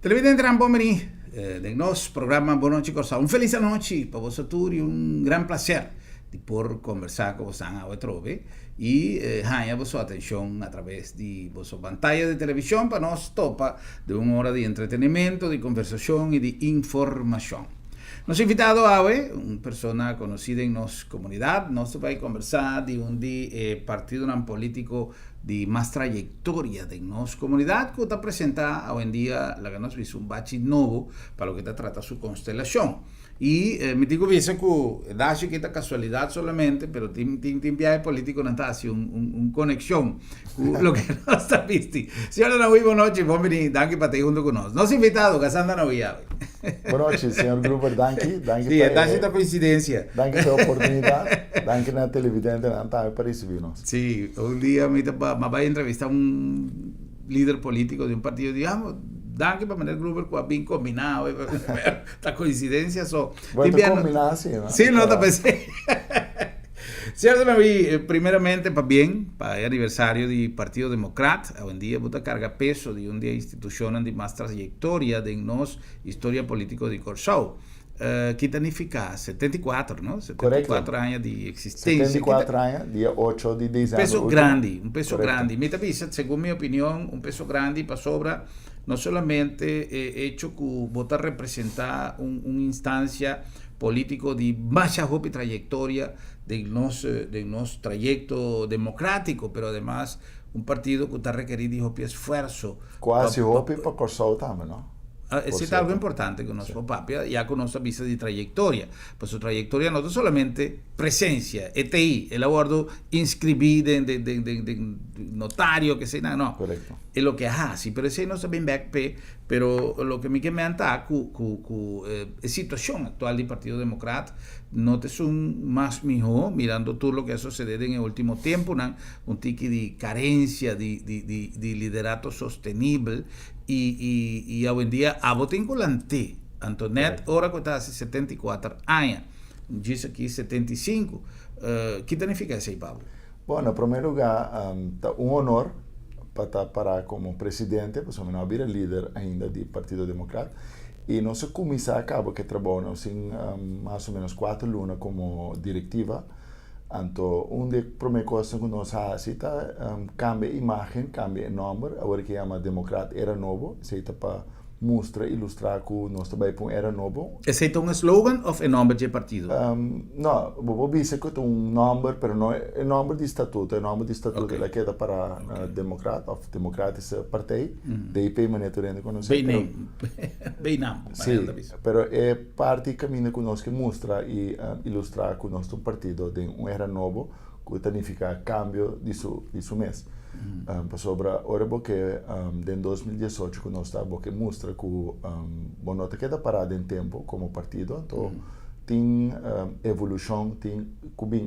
Televidente Rambomeni, del nostro programma Bonoci Corsa. Un felice noche para vosotros y un gran placer de poder conversar con vosotros a trove y haya vuestra atención a través de vuestra pantalla de televisión para nos topa de una hora de entretenimiento, de conversación y de información. Nos ha invitado a una persona conocida en nuestra comunidad. Nos va a conversar de un partido político de más trayectoria de nuestra comunidad que está presenta hoy en día la que nos hizo un bachi nuevo para lo que trata su constelación. Y me digo que da que esta casualidad solamente, pero tiene viaje político no está así un conexión con lo que nos está visto. Señora Naui, buenas noches, bienvenido, danke para estar junto con nosotros. Nos invitado, Casandra Naui. Buenas noches, señor Gruber, danke. Sí, esta es la coincidencia. Danke pela oportunidade, danke na televidente para recibirnos. Sí, un día me va a entrevistar a un líder político de un partido, digamos, danke para tener Gruber bien combinado, esta coincidencia. Bueno, combinar así, ¿no? Sí, no te pensé. Cierto, me vi primeramente para el aniversario del Partido Democrata. Hoy en día, puta carga peso de un día institución de más trayectoria de nos historia política de Corsau. Que significa 74, ¿no? 74 años de existencia. 74 años, día 8 de diciembre. Un peso grande. Me parece, según mi opinión, un peso grande para sobra, no solamente hecho que vota representar una instancia político de baja y trayectoria de nuestro trayecto democrático, pero además un partido que está requerido de esfuerzo. Quase hopi para Corsau también, ¿no? Es algo importante con nuestro papá, ya con nuestra vista de trayectoria. Pues su trayectoria no es solamente presencia, ETI, el abordo inscribido de notario, que sea, no. Correcto. Es lo que sí, pero ese no se bien back, pero lo que me anta con la situación actual del Partido Democrata, no te son más mejor, mirando tú lo que ha sucedido en el último tiempo, un tiki de carencia de liderato sostenible y hoy en día a votar vinculante. Antonet, ahora que está hace 74 años, dice aquí 75. ¿Qué significa eso, Pablo? Bueno, en primer lugar, un honor para como presidente, pues eu não era líder ainda do Partido Democrata, e nós começamos a cabo que trabalhamos em mais ou menos 4 lunas como diretiva. Então, uma das primeiras coisas que nós fazemos é cambiar a imagem, cambiar o nome, agora que chama Democrata Era Novo, isso para mostrar, ilustrar que nós também com Era Novo. ¿Es un slogan o el nombre del partido? No, vou dizer que é nome, mas não é nome de estatuto. É nome de estatuto okay. Que é para Democrata, of Democratische Partij, DP, meneer Torrente conhece. Bem não. Sim, mas é parte do caminho que nós que mostra e ilustrar que nós um partido de Era Novo, que significa cambio de su mês. Sobre ora porque em 2018 que nós estamos que mostra que não te queda parado em tempo como partido, então tem evolução, tem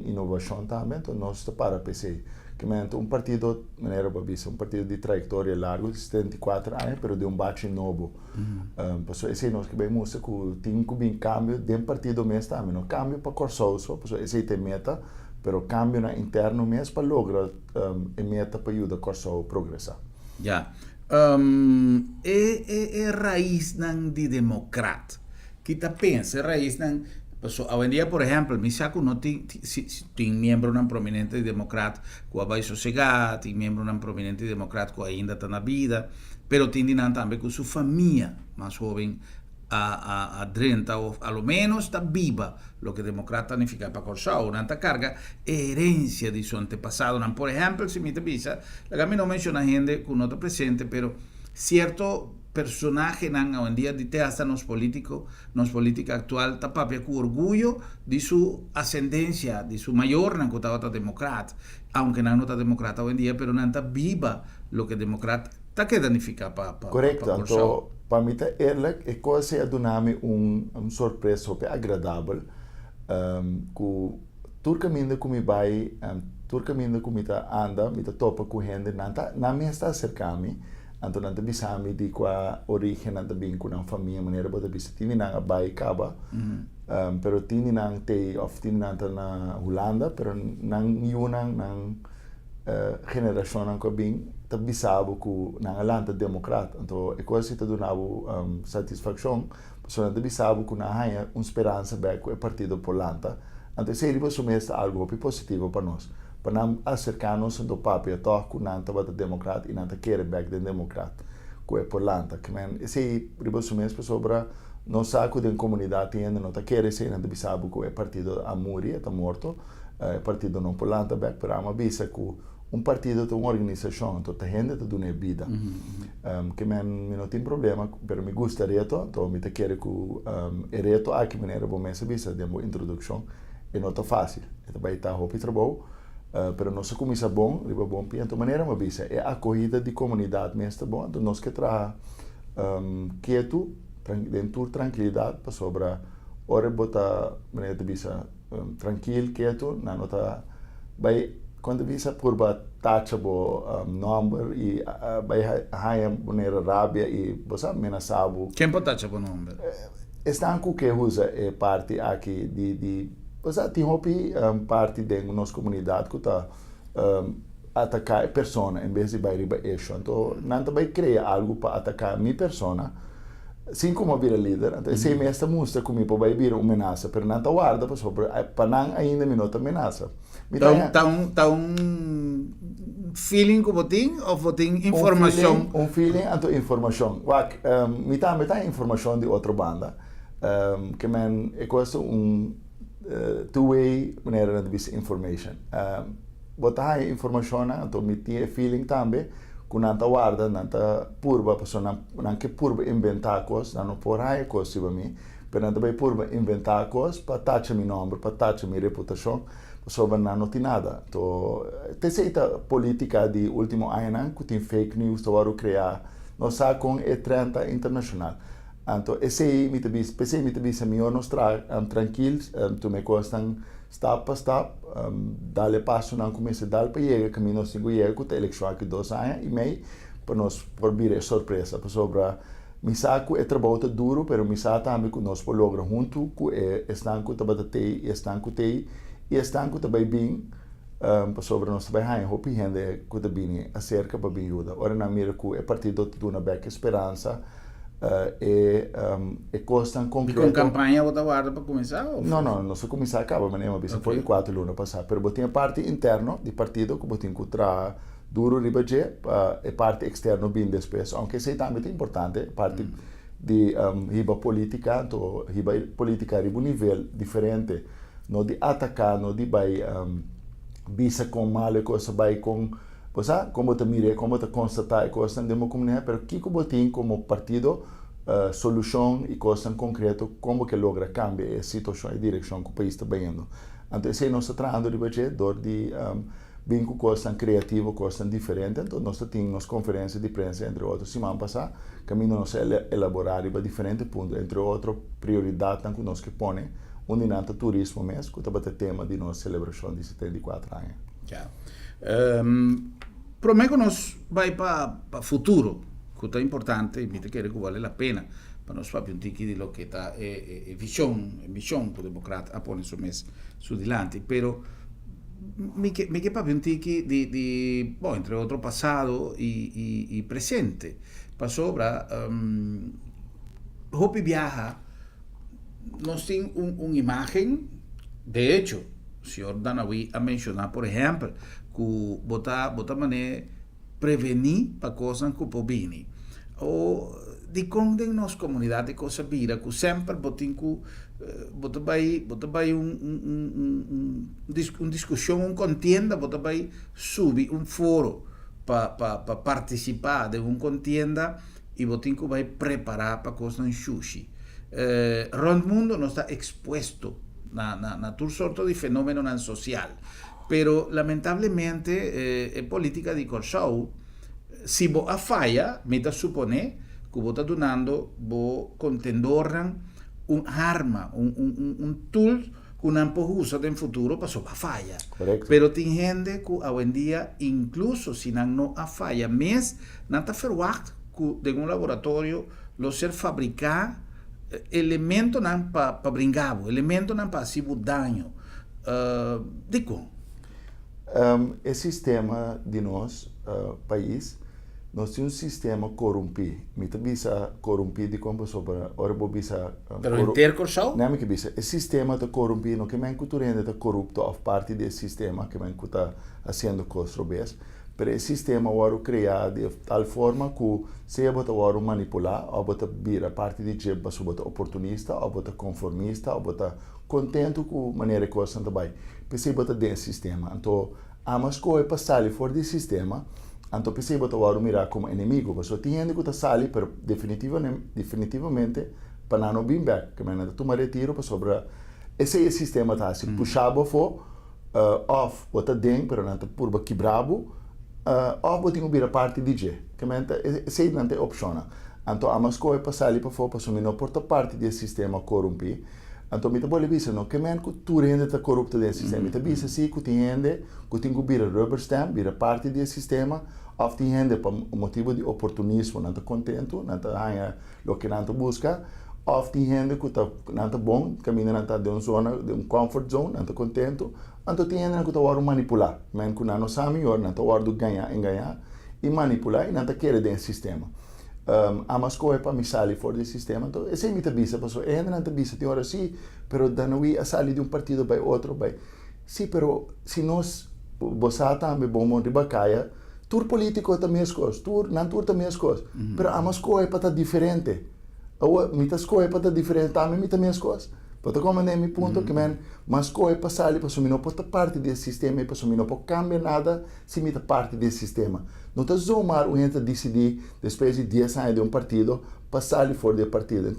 inovação também, então nós estamos para PC que é um partido maneira babisa, um partido de trajetória larga, de 74 anos, mas de bate novo. Então esse nós que bem mostra que tem que cambio dentro partido mesmo também, não cambio para Corsau, então esse é meta. Pero cambio na interno mesmo para lograr a meta para ajudar a Corsau a progressar. Já. É raiz de democrata. Que tá pensa, é raiz hoje em dia, por exemplo, me saco não tem membro prominente democrata que vai sossegar, tem membro prominente democrata que ainda está na vida, pero tem também com sua família mais jovem a 30 o a lo menos está viva lo que democrata significa para Corsau, una carga herencia de su antepasado. Por ejemplo, si me te pisa, la que a mí no menciona gente que no está presente, pero cierto personaje hoy en día de hasta nos política actual está papia con orgullo de su ascendencia, de su mayor que estaba democrata, aunque no está democrata hoy en día, pero no está viva lo que democrata está que significa para Correcto, então para mim é coisa é dar-me surpresa super agradável que todo caminho que me vai todo caminho que me anda me topa com gente não me está cercando então não te bisami de qual origem não te bem com a família maneira para te tinha na bai caba pero tinha na te of tinha na Holanda pero não nenhuma geração não que bem bisabo ku na alanta democrat então é coisa que donavo satisfação pessoa de bisabo ku na haya esperança back o partido polanta então se riba sumesta algo positivo para nós para não acercar-nos do papel toque ku na anta bata democrat e nanta querer back de democrat ku é polanta que men se riba sumesta sobre não saco de comunidade ainda não tá querer ser nanta bisabo ku é partido a morrer tá morto partido não polanta back para uma bisa ku partido tem uma organização, então a gente está dando vida. Que me não tem problema, mas me gusta reto, então me quero que reto aqui maneira bom mesmo vista de uma introdução e não está fácil. Então vai estar hopi trabalho, mas não se começa bom, riba bom então maneira uma vista é a corrida de comunidade mesmo bom, então nós que tra quieto, dentro tranquilidade para sobra hora botar maneira de vista tranquilo, quieto, não nota vai quando visa por touchable number e vai haya maneira rábia e você amenaçado quem pode touchable number estanco que usa é parte aqui de você tem hopi parte de nossa comunidade que está atacar a persona em vez de vai riba eixo então não vai criar algo para atacar a minha persona sim como vira líder então se me esta mostra comigo vai vir uma ameaça pero não está guarda para não ainda me nota ameaça Tá feeling que botin ou botin informação? Feeling então informação. Me tá informação de outra banda. Que é quase two-way maneira de ver information. Botar informação então me tinha feeling também que não tá guarda, não tá purba, pessoa não que purba inventar coisas, não por aí coisas para mim, mas não vai purba inventar coisas para taxar meu nome, para taxar minha reputação. Sobre não tem nada. Então, essa política de último ano que tem fake news para criar, nós com é 30 internacional. Então, esse me te melhor nós tranquilos, tu me costam step by step, dale passo não começa dar para chegar caminho nós cinco chegar com a eleição aqui 2 anos e meio para nós por vir surpresa para sobre mi saco é trabalho duro, pero mi saco também que nós por logra junto com estanco tabatei estanco tei e estanco também bem sobre nós também há hope gente que também acerca para bem ajuda. Ora na mira que é partido de uma beca esperança e costam concreto. E com campanha você guarda para começar? Não se começar acaba, mas não bisa foi 4 lunas passar, pero botinha parte interno de partido que botinha que tra duro ribaje e parte externo bem depois, aunque sei também é importante parte de riba política, então riba política riba nível diferente. No de atacar, no de vai bisa com mal e coisa vai com você como te mire, como te constatar coisa de uma comunidade, pero que como tem como partido solução e coisa concreto como que logra cambiar a situação e direção que o país está indo. Então se nós tratando de budget dor de bem com coisa criativa, coisa diferente, então nós temos conferências de imprensa entre outros semana passada, caminho nós elaborar para diferentes pontos, entre outros prioridades que nós que põe onde não está turismo mesmo, que está tema de nossa celebração de 74 anos. Já. Prometo que nós vai para futuro, que é importante e me quer que vale a pena para nós fazer um tique de lo que está visão que o democrata apone su mês su dilante, pero me quer para um tique de bom, entre outro passado e presente, para sobra Hopi viaja nós temos uma imagem, de hecho, o senhor Danawi a mencionar, por exemplo, que botar maneira prevenir para coisas que podem vir. Ou de como em nossa comunidade coisa vira, que sempre botem que botar vai uma discussão, uma contienda, botar vai subir foro para participar de uma contienda e botem que vai preparar para coisas em sushi. Rond mundo não está exposto na toda sorte de fenômeno social, pero lamentavelmente a política de Corsau, se você falha, me está supone que você está donando você contendoran arma, tool que não pode usar no futuro para sua falha. Correcto. Pero tem gente que hoje em dia, incluso se não a falha, mas não está verwacht que de um laboratório lo ser fabricar elemento não para brincar, elemento não para se danho. De como? O sistema de nosso país nós temos um sistema corrompido. Mita bisa corrompido como sobre ora bo bisa Pero intercorso? não é que bisa o sistema está corrompido, não que men cultura ainda está corrupto of parte desse sistema que men está fazendo coisas, pero esse sistema ora criado de tal forma que se bota ora manipular, ou bota vira parte de jeba sobre oportunista, ou bota conformista, ou bota contento com a maneira que você anda bem. Pensei bota desse sistema, então a mais coisa para sair fora desse sistema. Então, pensei que eu mirar como inimigo, mas eu tinha que estar sali, mas definitivamente, para não vir back, que eu tomar retiro para sobre esse sistema tá se puxava for off, bota dentro, para não purba quebrado, off botinho vir a parte de G, que esse não tem opção. Então, a mais coisa para sali para for para assumir não porta parte desse sistema corrompido. Então, me pode dizer não que tu rende está corrupto desse sistema, me diz assim que tu tem que vir a rubber stamp, vir a parte desse sistema. Of die hende por motivo de oportunismo, não está contento, não está ganha o que não está busca. Of die hende que não está bom, caminha não está de uma zona, de um comfort zone, não está contento. Então tem hende que está a manipular, mas que não sabe melhor, não está a ganhar e manipular e não está querer dentro do sistema. A mais coisa para me sair fora do sistema, então esse é a minha bisa, pessoal. Hende não está bisa, tem hora sim, pero não é a sair de um partido para outro, para sim, pero se nós você também bom monte de bacaia. Tur político também as coisas, não tur também as coisas. Pero há umas coisas para estar diferente. Muitas coisas para estar diferente também as coisas. Para como é meu ponto que mas coisas para sair para assumir não pode parte desse sistema e para assumir não pode cambiar nada se mita parte desse sistema. Não está zoomar o gente decidir depois de 10 anos de um partido para sair fora do partido.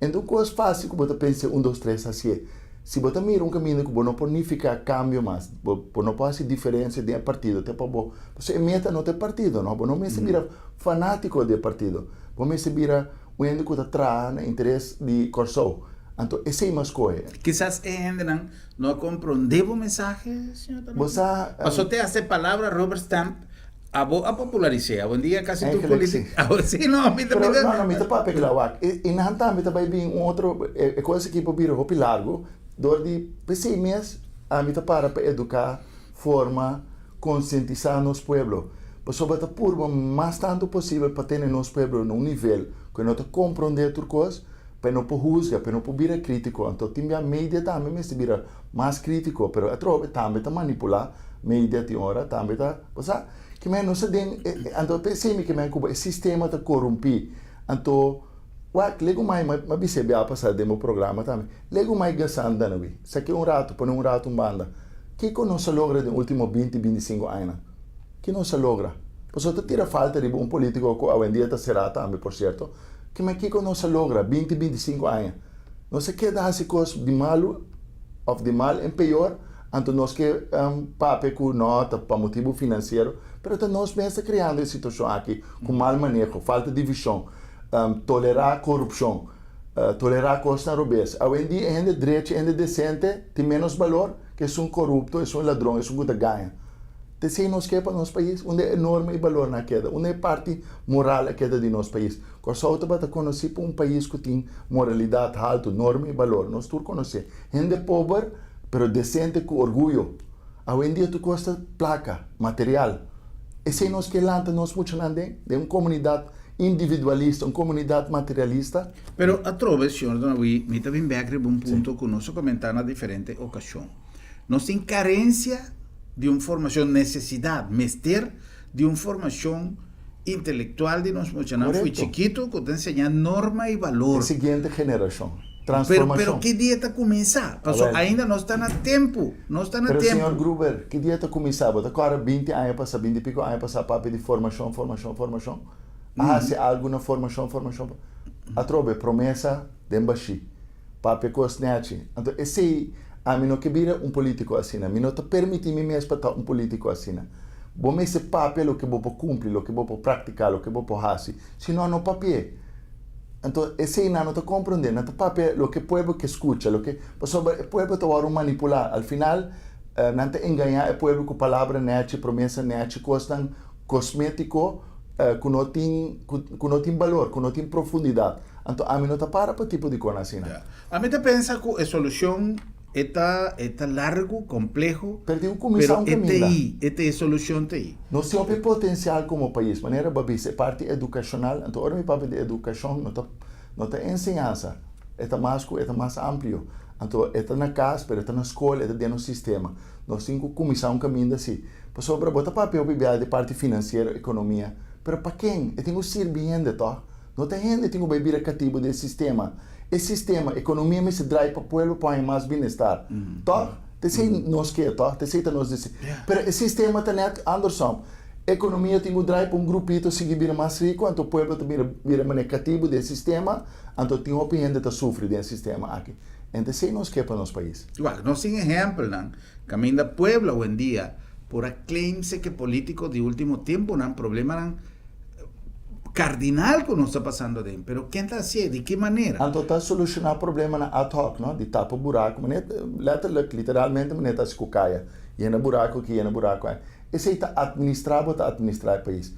Então coisas fáceis que você pensa 1, 2, 3 assim. Se você mira um caminho que você não pode ficar cambio mais, você não pode fazer diferença de partido, você meta no teu partido, não? Você não se vira fanático do partido, você se vira o ende que está atrás no interesse de corso. Então, essa é uma coisa. Quizás não compreendeu o mensagem, senhor. Você te hace palavra Robert Stamp a popularizar. Bom dia, quase tudo político. Sim, não, me também. Não, me está para pegar e não está, me está para vir outro, coisa que pode vir um pouco largo. De pensei mesmo, a mim para educar, formar, conscientizar nos pueblos. Para sobre a purba mais tanto possível para ter nos pueblos num nível que não te compreender tudo coisa, para não juzgar, para não vir crítico. Então, a mídia também se vira mais crítico, mas a tropa também está manipular, mídia tem hora também está, você que não se tem, então pensei que o sistema está corrompido, então lego mais, mas percebi a passar do meu programa também. Lego mais gastando da noite. Se aqui rato, põe rato banda. Que não se logra nos últimos 20, 25 anos? Que não se logra? Pois você tira falta de um político que hoje em dia será também, por certo. Que não se logra 20, 25 anos. Não se queda assim coisas de mal, ou de mal em pior. Então nós que papel com nota para motivo financeiro, mas nós mesmos criando a situação aqui com mal manejo, falta de visão. Tolerar corrupção, tolerar coisas na robês. Hoje em dia, ainda direito, ainda decente, tem menos valor que são corruptos, são ladrões, são que ganham. Então, nós que para nosso país, onde é enorme valor na queda, onde é parte moral a queda de nosso país. Quando só para conhecer para um país que tem moralidade alta, enorme valor, nós todos conhecemos. Gente pobre, mas decente com orgulho. Hoje em dia, tu custa placa, material. Esse é nós que lanta, nós muito andem, de uma comunidade individualista, uma comunidade materialista. Pero a trove, senhor Donaví, me também vem a um ponto que nós comentamos na diferente ocasião. Nós temos carência de uma formação, necessidade, mestre de uma formação intelectual de nós mencionamos. Fui chiquito que te enseña norma e valor. A seguinte geração. Transformação. Pero que dia está começar? Ainda não está na tempo. Não está na tempo. Senhor Gruber, que dia está começar? Agora 20 anos passa, 20 e pico anos passa papo de formação. Se alguma formação. A trove promessa de embaixi. Papo com os netos. Então, esse a mim não que vira um político assim, a mim não te permite me mesmo estar um político assim. Bom, esse papel o que vou cumprir, o que vou praticar, o que vou fazer, senão não papel. Então, esse não te compreende, não te papel o que o povo que escuta, o que o povo te vai manipular. Al final, não te enganar o povo com palavra net, promessa net, costam cosmético, que não tem valor, que não tem profundidade. Então, a mim não te para tipo de coisa assim. A mim te pensa que a solução Está largo, complejo, Pero tem pero comissão caminha. esta es solución TI. Nós temos potencial como país, maneira babi se parte educacional, então ora mi papo de educação, não tá ensinança, é mais amplo, então é na casa, pero é na escola, é dentro do sistema. Nós temos comissão caminho assim. Para sobre botar papel bibia de parte financeira, economia, pero para quem? Eu tenho servindo, tá? Não tem gente tenho bebida cativo do sistema. Esse sistema, economia me se drive para o povo para mais bem-estar, tá? Te sei nós que tá? Te sei nós dizer. Pero esse sistema tá net Anderson. Economia tem o drive para grupito seguir vir mais rico, então o povo também vira negativo do sistema, então tem opinião de sofrer do sistema aqui. Então sei nós que para nosso país. Igual, no sin ejemplo, ¿no? Camina Puebla hoy en día, por claimse que políticos de último tiempo, ¿no? Problema ¿no? Cardinal que nos está pasando de, pero ¿quién está haciendo? ¿De qué manera? Então está solucionar problema na ad hoc, não? De tapa buraco, mas literalmente mas está se cucaia. E na buraco aqui, na buraco aí. Esse aí está administrar o país.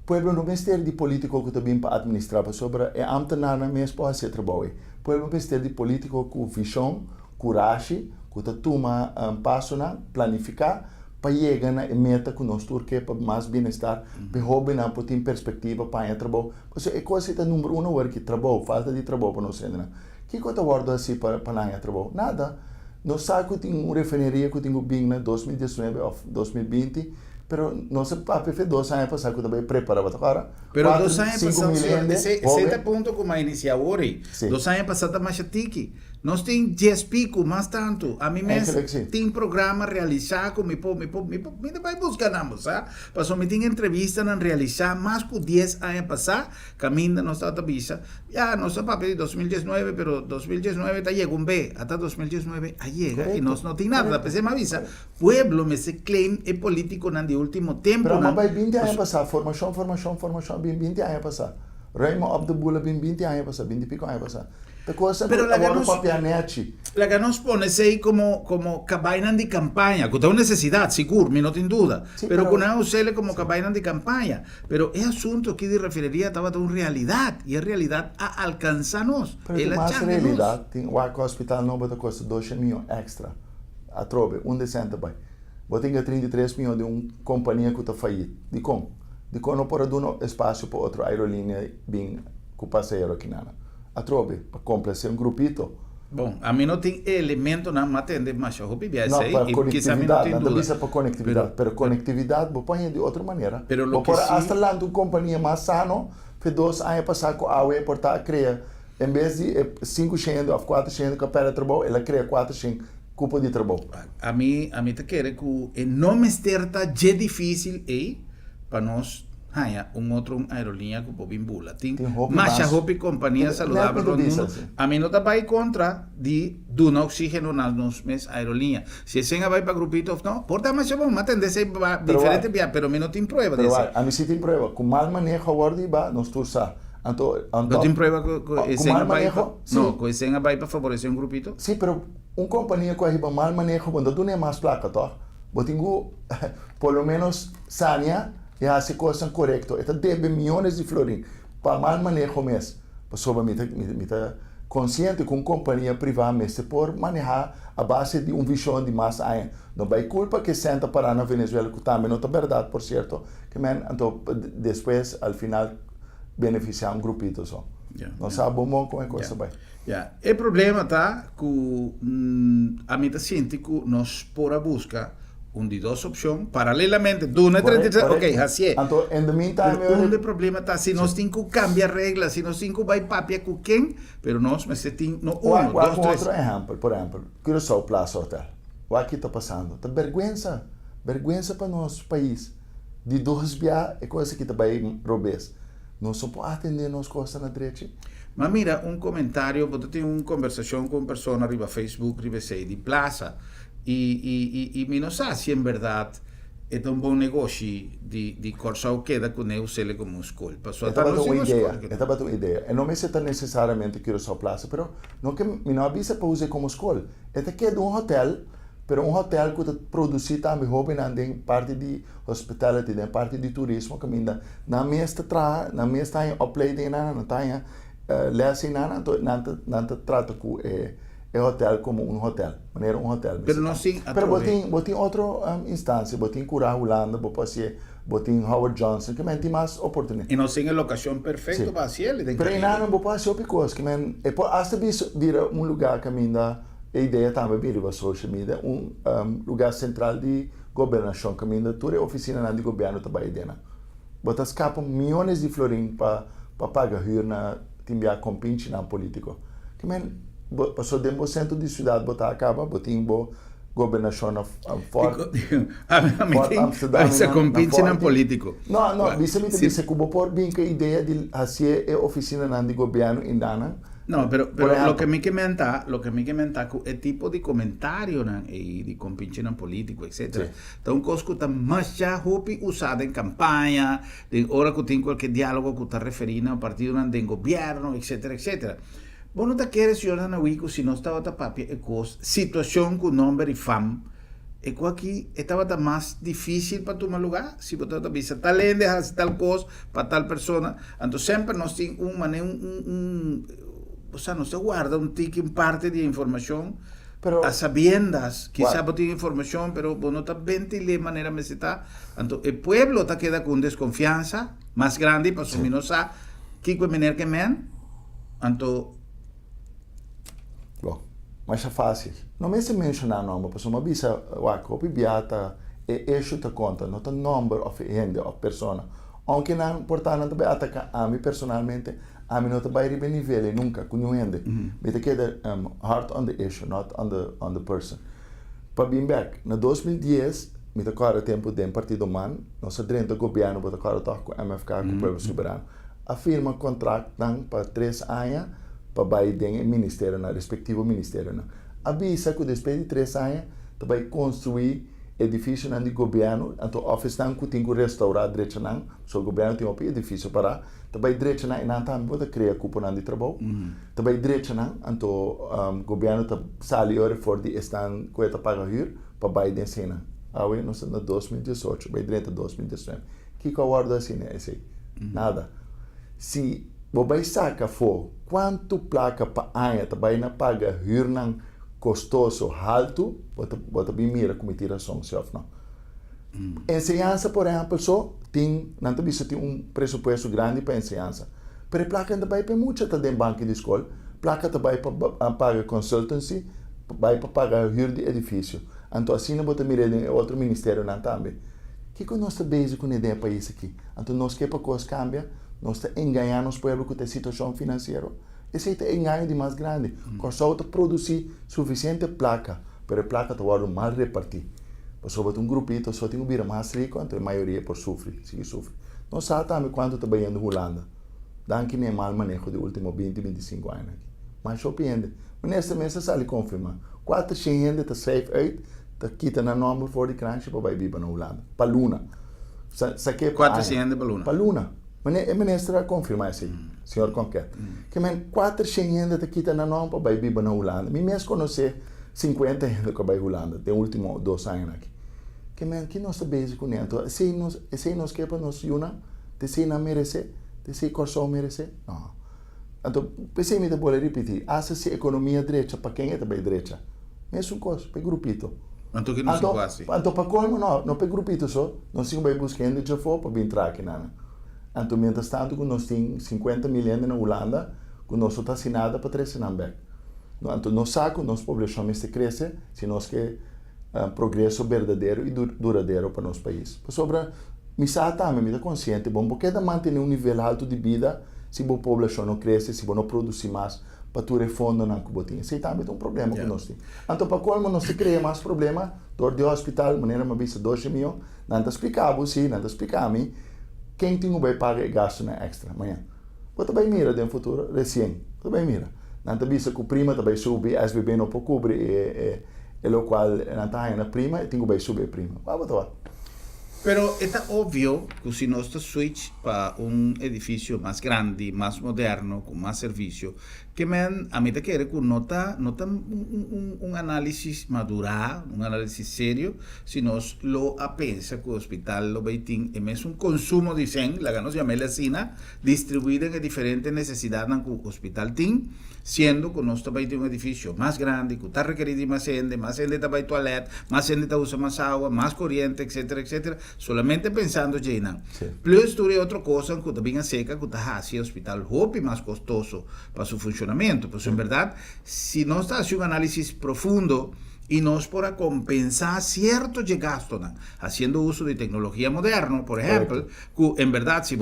Pueblo não ministério de político que também para administrar sobre é ambtenaar na mesma para ser trabalho. Pueblo ministério de político com visão, coragem, que tá toma passo na planificar para chegar na meta que nós turque para mais bem-estar, para hobby na por ter perspectiva para trabalho. Porque é coisa que número 1 é que trabalho, falta de trabalho para nós ainda. Que coisa guarda assim para não trabalho? Nada. Nós sabemos que tem uma refineria que tem bem na 2019 ou 2020, pero nós sabemos que 2 anos passados que também preparava agora. Pero 2 anos passados, esse ponto como a iniciar hoje, 2 anos passados mais chique. Nós temos 10 pico, mais tanto. A mim mesmo tem programa realizado com me vai buscar namos, sabe? Passou me tem entrevista na realizar mais que 10 anos passados, caminha nós está visa. Já nós está para 2019, pero 2019 está llegou B, até 2019 llega e nós não tem nada, pensei me avisa. Pueblo me se claim é político na de último tempo. Pero mas vai 20 anos passados, formação, 20 anos passados. Raymond Abdul 20 anos passados, 20 pico anos passados. Pero la que nos pone ahí como campaña de campaña, que es una necesidad, seguro, no tengo duda, sí, pero con una usele como campaña de campaña. Pero es asunto aquí de refinería estaba en realidad, y es realidad a alcanzarnos. Pero más realidad, tem o hospital não vai custar 2 mil extra. A trobe, decente vai. Vou ter 33 mil de uma companhia que está falida. De como não pode dar espaço para outra aerolínea bem com passageiro aqui nada. A trobe, para completar grupito. Bom, a mim não tem elemento na matende, mas eu vou não, para conectividade, não tem para conectividade, pero conectividade, vou pôr de outra maneira. Vou pôr hasta lá uma companhia mais sano, foi 2 anos passar com a AUE, por estar criar, em vez de 5 chendo, ou 4 chendo, que para trabalho, ela cria 4 chendo, cupo de trabalho. A mim te quer que não me esterta de difícil aí, para nós, outra aerolínea que pode bula. Tem mais a companhia saudável no mundo. A mim não está para ir contra de doar oxígeno nas nossas aerolíneas. Se você vai para grupitos, não, porta mais bom, matem desse diferente viagem, pero a mim não tem prova disso. A mim sim tem prova. Com mal manejo agora vai nos tursa. Não tem prova que esse não, que esse vai para favorecer grupito? Sim, pero companhia que arriba mal manejo, quando tu não é mais placa, tá? Botingo, pelo menos, sania e hace coisas corretas. Então deve milhões de florins para mal manejo mesmo. Pessoa me está consciente com companhia privada mesmo por manejar a base de visão de mais anos. Não vai culpa que senta para na Venezuela que também não é verdade, por certo, que então depois al final beneficiar grupito só. Não sabe bom como é coisa vai. O problema tá que a mim sente que nós por a busca de 2 opções, paralelamente, do 33, ok, assim é. Então, in the meantime, o problema está, se nós temos que cambiar regras, se nós temos que vai papia com quem, pero nós, mas se tem, no, 1, 2, 3. Outro exemplo, por exemplo, Curaçao Plaza Hotel. O que está passando? Está vergonha para nosso país. De 2 viagens, é coisa que está bem robês. Nós só podemos atender nossas coisas na direita. Mas mira, comentário, você tem uma conversação com uma pessoa arriba Facebook, arriba sei, de Plaza, e me não sabe se em verdade é bom negócio de Curaçao queda com eu ser como escola. Estava uma ideia. Eu não me sei necessariamente Curaçao Plaza, mas não que me não avisa para usar como escola. Este aqui é hotel, mas hotel que produz também hobby na parte de hospitality, na parte de turismo, que na mesma opleiding na tem lesse na trata com el hotel como un hotel, manera un hotel. Pero no sin Pero botin otra instancia, botin Cura Holanda, botin Howard Johnson, que men tem mais oportunidade. E não tem a locação perfeita para ser. Pero ainda não pode ser opicos, que men hasta vira um lugar que ainda a ideia também vira para social media, lugar central de governação, que ainda toda a oficina de governo também dentro. Bota escapam milhões de florim para pagar hyra na timbia compinche na político. Que men passou de um centro de cidade botar acaba, botin bo governação forte. Amsterdam essa compinche na político. Não, bisa kubo por bem que a ideia de fazer a oficina de governo em Dana. No, pero lo que mi que menta é tipo de comentário e de compinche político, etc. Então, coisa que está mais já usada em campanha, de hora que tem qualquer diálogo que está referindo ao partido do governo, etc, etc. Bom, não está querendo, senhor Anahuico, se não estava a papia, é coisa, situação com nome e fama, é que aqui estava mais difícil para tomar lugar, se você está vista tal lende, tal coisa, para tal pessoa. Então, sempre nós temos o sea, no se guarda un tic en parte de información a sabiendas, quizá no tiene información, pero no está ventile de manera me está. Entonces, el pueblo está queda con desconfianza más grande, para su no sabe qué puede venir que men. Entonces, bom, mas é fácil. Não me se mencionar nome, porque uma bisa, o biata eixo ta conta, não tem number of gente, of persona. Aunque não importante também atacar a mim personalmente. A mim não está bem a nível nunca com gente. Me te queda heart on the issue, not on the person. Para bem back, na 2010, me te cara tempo de partido man, nossa dentro do governo, me te cara com o MFK, com o povo soberano. A firma contrato para 3 anos para Biden e ministério na respectivo ministério na. Avisa que depois de 3 anos, tu vai construir edifício de governo, então office não que tem que restaurar direito não, so o governo tem um edifício para, também direito não, e não também pode criar cupom de trabalho, também direito não, então o governo tá sali hora for de estão coisa paga hyra para Biden cena, aí nós estamos em 2018, bem direito 2019, que que aguarda assim é esse, nada, se você saca for quanto placa para aia também não paga hyra não custoso, alto, bota bem mira como tira som, se não. Enseñança, por exemplo, só tem, não tem presupuesto grande para enseñança. Pero a placa também para muita tá dentro banco de escola, placa também para pagar consultancy, vai para pagar hyra de edifício. Então assim não bota mira em outro ministério não também. Que que nós está basic com ideia para isso aqui? Então nós que para coisa cambia, nós está enganando os povos com a situação financeira. Esse é o engano de mais grande. Porque só produzir suficiente placa, para a placa está mal repartir. Porque um grupito só tem um bira mais rico, então a maioria por sofrer, se sofre. Não sabe também quanto está bem na Holanda. Dan que nem mal manejo de último 20, 25 anos. Mas surpreende. Mas nesta mesa se ele confirma. 400 gente está safe out, está quita na normal for de crunch para viver na Holanda. Para Luna. 400 para Luna. Para Luna. Mas a ministra confirma assim, senhor Conquet. Que men 400 gente está quita na normal para viver na Holanda. Me mesmo conhecer 50 gente que vai Holanda, tem último 2 anos aqui. Que men que nós sabemos com isso. Se nós que para nós una, se não merece, se corso merece, não. Então, pensei me vou repetir, essa economia direita para quem é também direita. Mesmo coisa, para grupito. Então que não se quase. Então para como não para grupito só, nós sim vai buscando de fora para entrar aqui nada. Então, mientras tanto, nós temos 50 milhões na Holanda, que nós está assinada para 3 anos back. Então, nós sabemos que nossa população está crescendo, se nós queremos progresso verdadeiro e duradouro para nosso país. Sobre me também me consciente, bom, porque da manter um nível alto de vida, se a população não cresce, se não produzir mais, para tu refundar não que botinha. Isso também é um problema que nós temos. Então, para como nós criamos mais problema, dor de hospital, de maneira mais 12 milhões, não te explicava, sim, não te explicava, quem tem o vai pagar e gasto na extra amanhã. Você vai mirar no futuro, recém, você vai mirar. Não te visa que o prima vai subir, SBB não pode cobrir, e o qual não está na prima, e tem que vai subir a prima. Vai botar. Pero está obvio que si no está switch para un edificio más grande, más moderno, con más servicio, que a mí te quiere que no está un análisis madura, un análisis serio, sino lo a pensa que el hospital lo veitin es un consumo, dicen, la ganos llamé la cina, distribuida en diferentes necesidades en el hospital tin, siendo que no está un edificio más grande, que está requerido más gente está para toilet, más gente está usa más agua, más corriente, etcétera, etcétera, solamente pensando llenan. Sí. Plus, tuve otra cosa que también seca, que está haciendo el hospital hopi más costoso para su funcionamiento. Pues en verdad, si no está haciendo un análisis profundo y no es para compensar ciertos gastos, haciendo uso de tecnología moderna, por ejemplo, que en verdad, si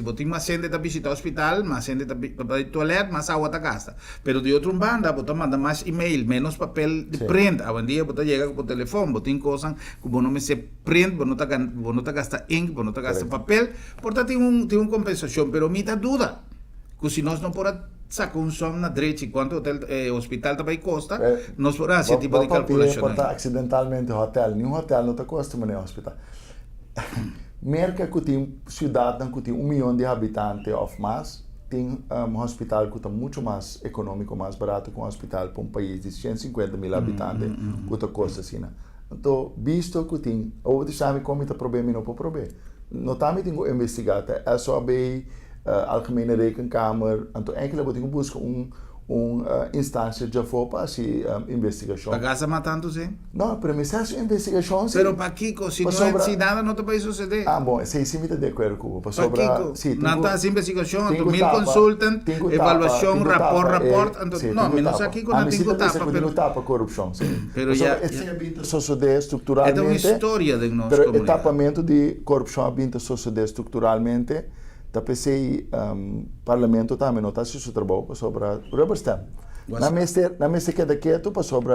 botín más gente está visitando el hospital, más gente está para el toilet, más agua está gasta. Pero de otra banda, botan manda más email, menos papel de print. Hoy en día, botan llega por teléfono, botín cosas que no me se print, no te gasta ink, no te gasta papel. Por tanto, tiene una compensación, pero me da duda, que si no por saca un som na derecha y cuánto el hospital também costa, nos podrá hacer tipo de calculación. Porta accidentalmente hotel, nenhum hotel não te custa mas nem hospital. Merca que tem cidade que tem 1 milhão de habitantes ou mais, tem hospital que está muito mais econômico, mais barato que um hospital para um país de 150 mil habitantes, que te custa assim. Então, visto que tem, ou de sabe como está problema e não pode problema. Não também tem que investigar, é só bem Algemene Rekenkamer, então eigenlijk moet ik buscar instância já for para essa investigação. Pagasa matando se? Não, pero me essa investigação. Pero para Kiko, se nada não te vai suceder. Ah, bom, se sim me de acordo com para sobre. Sim, não está essa investigação, tu mil consultant, avaliação, rapport, não, menos aqui com não tem que tapa, pero tapa corrupção, sim. Pero já esse ambiente sociedade estruturalmente. É uma história de nós. Pero etapamento de corrupção ambiente sociedade estruturalmente. Da PC parlamento também não está se trabalho sobre rubber stamp. Na mesa que daqui tu para sobre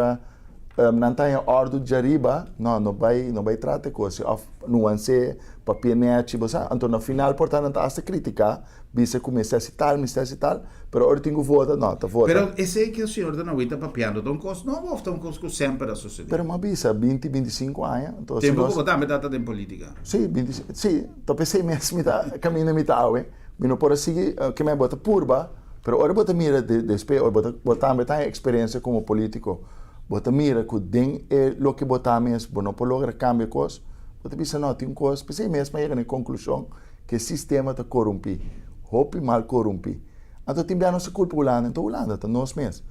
não tem ordem de arriba, não vai tratar coisa, nuance, papel net, então no final portanto não está a criticar, bisa que necessita tal, pero ahora tenho vota, não, tá vota. Pero esse que o senhor da não está papiando, então coisa não ou então coisa sempre a suceder. Pero mas bisa 20, 25 anos, então tempo que botar metade em política. Sim, 25, sim, então pensei mesmo caminho mitad, não pode seguir que me bota purba, pero ahora bota mira después, bota metade experiência como político. Bota mira que den lo que bota mesmo, não pode lograr cambiar coisas. Bota bisa não, tem coisas, pensei mesmo chega na conclusão que o sistema está corrompido, hopi mal corrompido. Então tem bem a nossa culpa Holanda, então Holanda está nós mesmos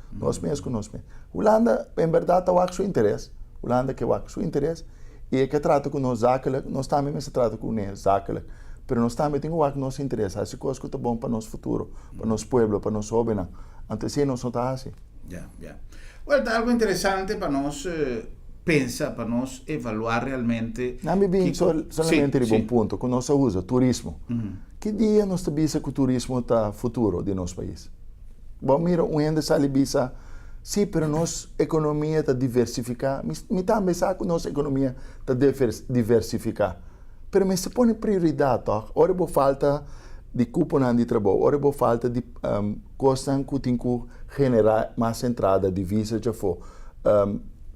com nós mesmos. Holanda em verdade está com seu interesse, Holanda que com seu interesse e é que trata com nós zakelijk, nós também se trata com nós zakelijk, pero nós também tem com nosso interesse, essa coisa que está bom para nosso futuro, para nosso povo, para nosso jovem. Então se nós não está assim. Ya. Bueno, algo interesante para nós pensar, para nós evaluar realmente. Não me bem solamente de bom ponto, que nós usa turismo. Que dia nós sabemos que o turismo está futuro de nosso país? Bom, mira, ainda sai bisa, sim, pero nossa economia está diversificada. Me também sabe que nossa economia está diversificada. Pero me se põe prioridade, tá? Ora vou falta de cupom de trabalho, ora vou falta de coisas que tem que generar mais entrada de visa já for.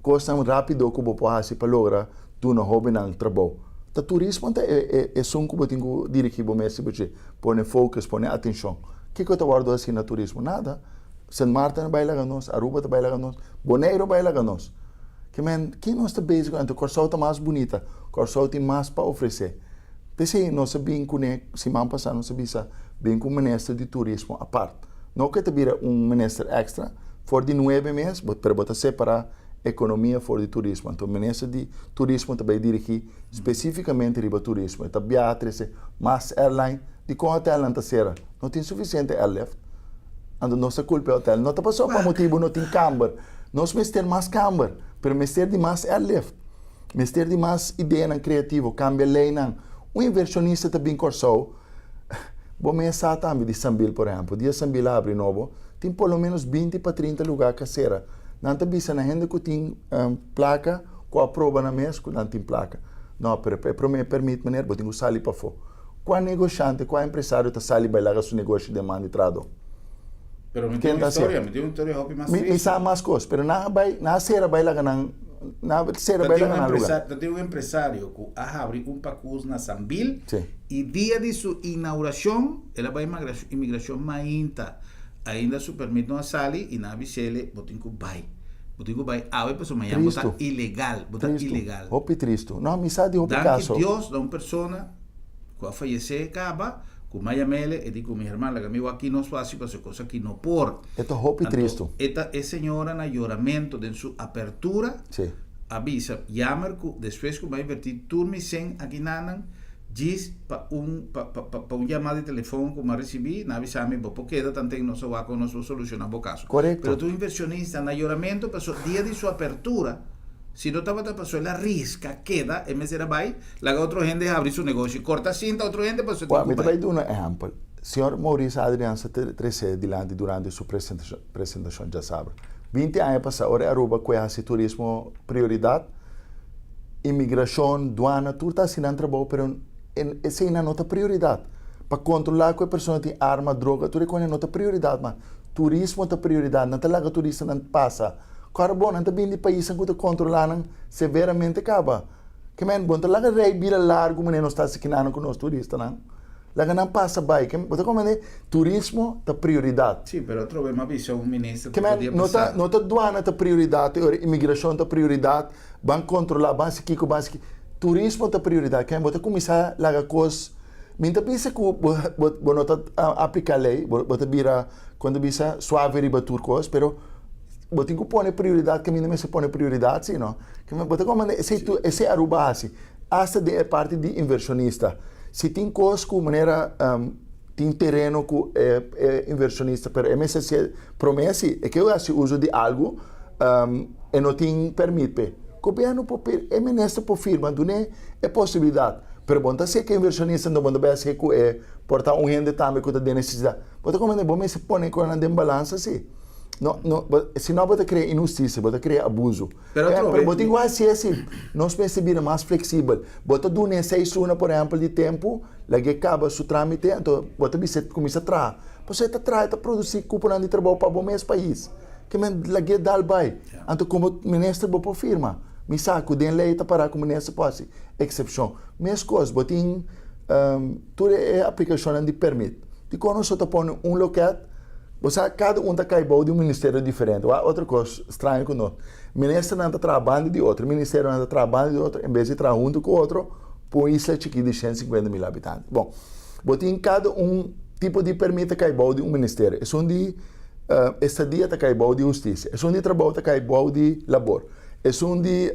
Coisas rápido que vou fazer para lograr do no hobby no trabalho. O turismo é só que tem que dirigir o mês para pôr foco, pôr atenção. O que eu guardo assim no turismo? Nada. São Marta vai lá nós, Aruba vai lá nós, Bonaire vai lá nós. Que nós está basic, então Corsol está mais bonita, Corsol tem mais para oferecer. Pensei, nós sabíamos que semana passada nós sabíamos bem com o ministro de turismo à parte. Não que te vira ministro extra, for de 9 meses, para botar separar economia for de turismo. Então o ministro de turismo também dirigir especificamente para turismo. Então Beatriz, mais airline, de com hotel não está será. Não tem suficiente airlift. Então nossa culpa é hotel. Não está passando para motivo não tem camber. Nós vamos ter mais camber, mas vamos ter de mais airlift. Vamos ter de mais ideia criativa, cambia lei não. Inversionista também cortou. Bom, me está também de Sambil, por exemplo. Dia Sambil abre novo, tem pelo menos 20 para 30 lugares caseira. Não está bisa na gente que tem placa, com a prova na mesa, que não tem placa. Não, pero me permite maneira, eu tenho que sair para fora. Qual negociante, qual empresário está saindo para lá seu negócio de mão de trado? Pero me tem uma história hobby mais triste. Me sabe mais coisas, pero na cera vai lá na será bem na lugar. Tem um empresário que abre pacus na Sambil Sim. e dia de sua inauguração, ela vai imigração mainta. Ainda se permite não sair e na bicele botin que vai. Botin que vai, a pessoa amanhã botar ilegal, ilegal. Hopi tristo. Não, me sabe hopi caso. Danke Deus, da uma pessoa que vai falecer acaba, com Maia Mele, e digo, minha irmã, que amigo aqui não faz para ser coisa que não por. Esto hopi tristo. Esta é senhora na lloramento de sua apertura, Sim. avisa, jammer que depois que vai invertir turno sem aqui nanan, diz para chamada de telefone que eu recebi, na avisa-me, porque tanto não se vai com nós solucionar o caso. Correto. Pero tu inversionista na lloramento, passou dia de sua apertura, se não estava passou, ela risca, queda, em vez de vai, lá outra gente abre seu negócio, corta cinta, outra gente passou. Well, me vai dar um exemplo. Senhor Maurício Adriano se trece dilante durante sua apresentação, já sabe. 20 anos passaram, agora Aruba conhece turismo prioridade, imigração, duana, tudo está assinando trabalho, mas essa é não é prioridade. Para controlar que a pessoa tem arma, droga, tudo é não é prioridade, mas turismo é prioridade, não está lá que turista não passa. Claro, bom, não está bem de país que controlam severamente acaba. Que men, bom, lá que rei vira largo, mas não está se quinando com os turistas, não. Lá que não passa bem, que você como é turismo é prioridade. Sim, mas trove uma visão ministro que men, não está duana é prioridade, imigração é prioridade, banco controlar, banco se kiko, banco se turismo é prioridade. Que você começar lá que coisa, minta pensa que você não está aplicar lei, você vira quando bisa suave riba turcos, pero você tem que pôr prioridade, que a mim se põe prioridade, sim, não? Que você como esse é a base, essa é parte de inversionista. Se tem coisa com maneira tem terreno que é inversionista, pero MSC promessa é que eu faço uso de algo e não tem permite. O governo é ministro por firma, não é possibilidade. Pero bom, se que inversionista não vai ser que é portar rende também que tem necessidade. Você como é bom se põe com a balança, sim. Senão você cria injustiça, você cria abuso. Mas você tem que ser assim, nós precisamos mais flexível. Você dá 6 horas, por exemplo, de tempo, lá que acaba o trâmite, então você começa a trazer. Você está produzindo cupom de trabalho para o mesmo país. Que lá que dá bem. Então, como ministro, você firma. Me saco, tem lei para que o ministro possa. Exceção. Mesma coisa, você tem toda a aplicação de permite. De quando você põe local, você, cada está caibou de ministério diferente. Outra coisa estranha que nós. O ministério não está trabalhando de outro, o ministério não está trabalhando de outro, em vez de trabalhar junto com o outro, por isso é chique de 150 mil habitantes. Bom, tem cada tipo de permite caibou de ministério. É de estadia está caibou de justiça, é de trabalho está caibou de labor, é de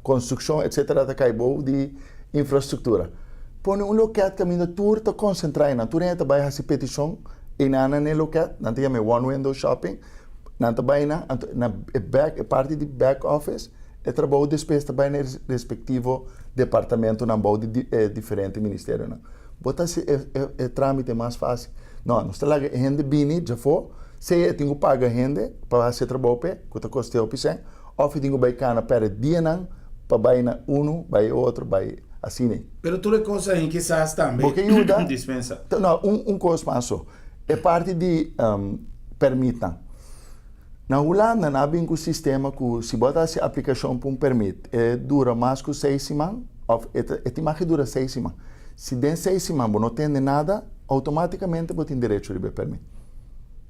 construção, etc. está caibou de infraestrutura. Põe local que a turma está concentrada na turma está vai fazer petição. E nana ne local, nanti kami one window shopping, nanti bay na parte de back office, e trabalho depois também no respectivo departamento na bom de diferente ministério. Bota se é trâmite mais fácil. Não está lá gente bini já foi, se eu tenho que pagar gente para fazer trabalho que está custando opção, ou tenho que bay cana para dia não, para bay na bay outro, bay assim nem. Pero tu coisa em que sabes também. Porque ajuda. Dispensa. Não, coisa mais só. É parte de permita. Na Holanda, nós temos um sistema que, se botar a aplicação para permite, dura mais que 6 semanas, é mais que dura 6 semanas. Se tem 6 semanas você não tem nada, automaticamente você tem direito a receber permite.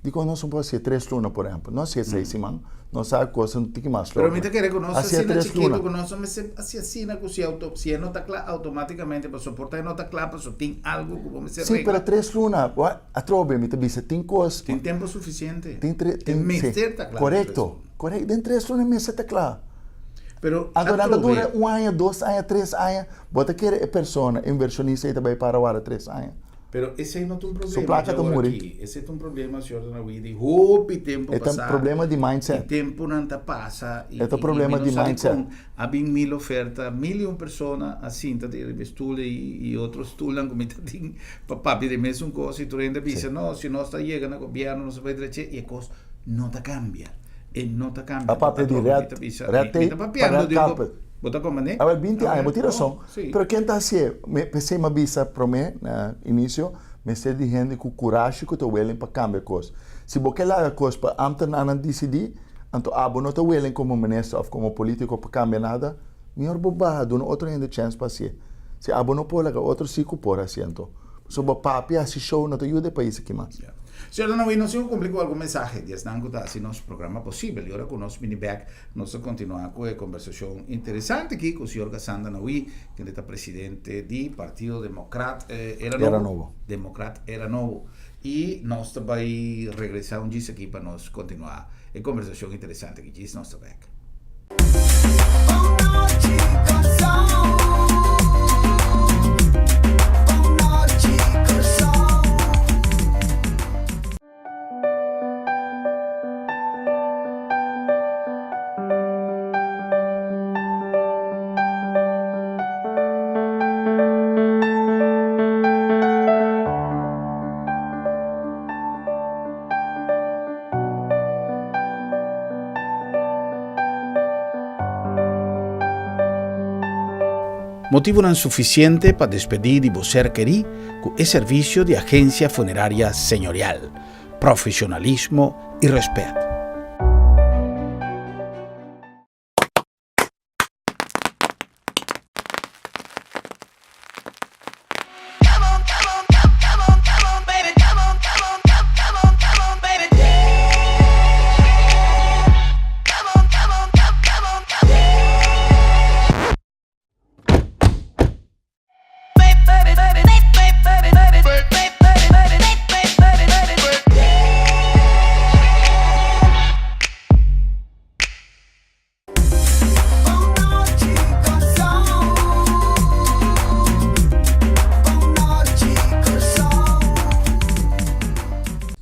Digo, nós não podemos ser 3 lunas, por exemplo. Não sei 6 semanas, não sabe coisa, não tem que mais. Pero me te quer que nós assina chiquito, que nós assina que se não está claro, automaticamente para suportar não está claro, para tem algo que vamos ser. Sim, para 3 lunas, a trobe, me te diz, tem coisa. Tem tempo suficiente. Tem mês está claro. Correto. Tem 3 lunas, mês está claro. Pero agora dura 1 ano, 2 anos, 3 anos, você quer a pessoa, inversionista, e também para agora 3 anos. Pero esse não é um problema. Placa aqui. Esse é um problema, senhor Dona Widi. Roupa tempo passar. É um problema de mindset. O tempo não passa. É um problema de mindset. Há 1000 ofertas, 1.000 pessoas assim, tá de estule e outros estulam como tem para pedir mesmo coisa e tu ainda diz, não, se nós está chegando ao governo, não se vai direito e a coisa não está cambia. E não está cambia. A papel de retei para capa. Bota como, né? Agora 20 anos, vou tirar som. Pero quem está assim, pensei uma visa para mim, no início, me sei de gente com coragem que estou willing para cambiar coisas. Se você lá a coisa para amta não decidir, Então, não está willing como ministro ou como político para cambiar nada, melhor bobar, dá outro ainda chance para ser. Se não pode, outro ciclo por assento. Sobre papi, assim show, não te ajuda para isso aqui mais. Yeah. Senhor Danaui, não sei se complicou algum mensagem de estar assim nosso programa possível. E agora com o nosso mini-back, nós vamos continuar com a conversação interessante aqui com o senhor Ghassan Danaui, que é presidente do Partido Democrata Era Novo. Democrata Era Novo. E nós também regressar um dia aqui para nós continuar a conversação interessante que diz nosso back. Motivo não suficiente para despedir de você querer com o serviço de agência funerária senhorial, profissionalismo e respeito.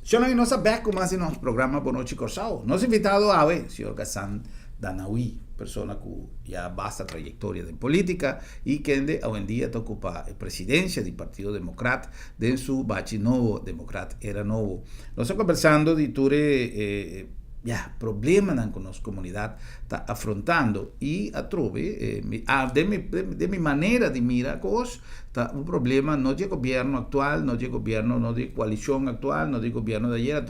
Senhor, nós sabemos mais em nosso programa Boa Noite Corsao. Nosso invitado é o senhor Ghassan Danaui, pessoa com já vasta trajetória em política e que hoje em dia ocupa a presidência do Partido Democrata dentro do seu bate novo, Democrata Era Novo. Nós estamos conversando de tudo problema que a nossa comunidade está afrontando e a trove de minha maneira de mirar coisas tá um problema não de governo atual, não de governo, não de coalição atual, não de governo de ayer,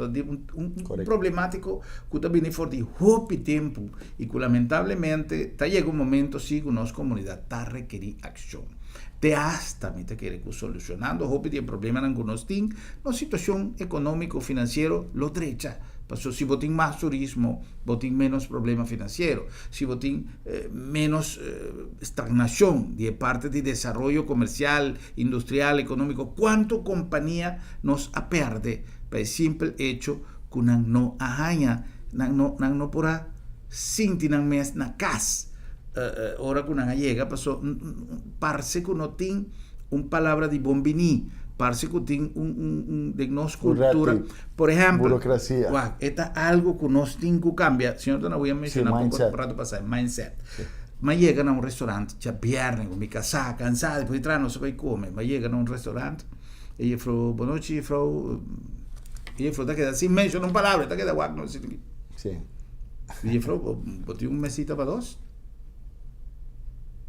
problemático que também for de pouco tempo e que lamentavelmente está chega momento sim que a nossa comunidade está requerir ação. Te hasta me te quer solucionando hope de problema que nós temos na situação econômico-financeira lo trecha. Porque se você tem mais turismo, você tem menos problema financeiro. Se você tem menos estagnação de parte de desenvolvimento comercial, industrial, econômico, quanto companhia nos perde pelo simples hecho que não arranha, não porá sentir na casa. Ora que não chega, parece que não tem palavra de bombini. Parece que tem de nossa cultura, por exemplo, burocracia. É algo que nós temos que cambiar. Senhor, não vou mencionar um pouco para passar, mindset. Mas chega a restaurante, já viernes, me casar, cansado, depois entrar, não sei como, mas chega a restaurante, e ele falou, boa noite, falou, e ele falou, tá quedando assim, menciona uma palavra, tá quedando guac, não sei o que. Sim. E ele falou, botei mesita para dois.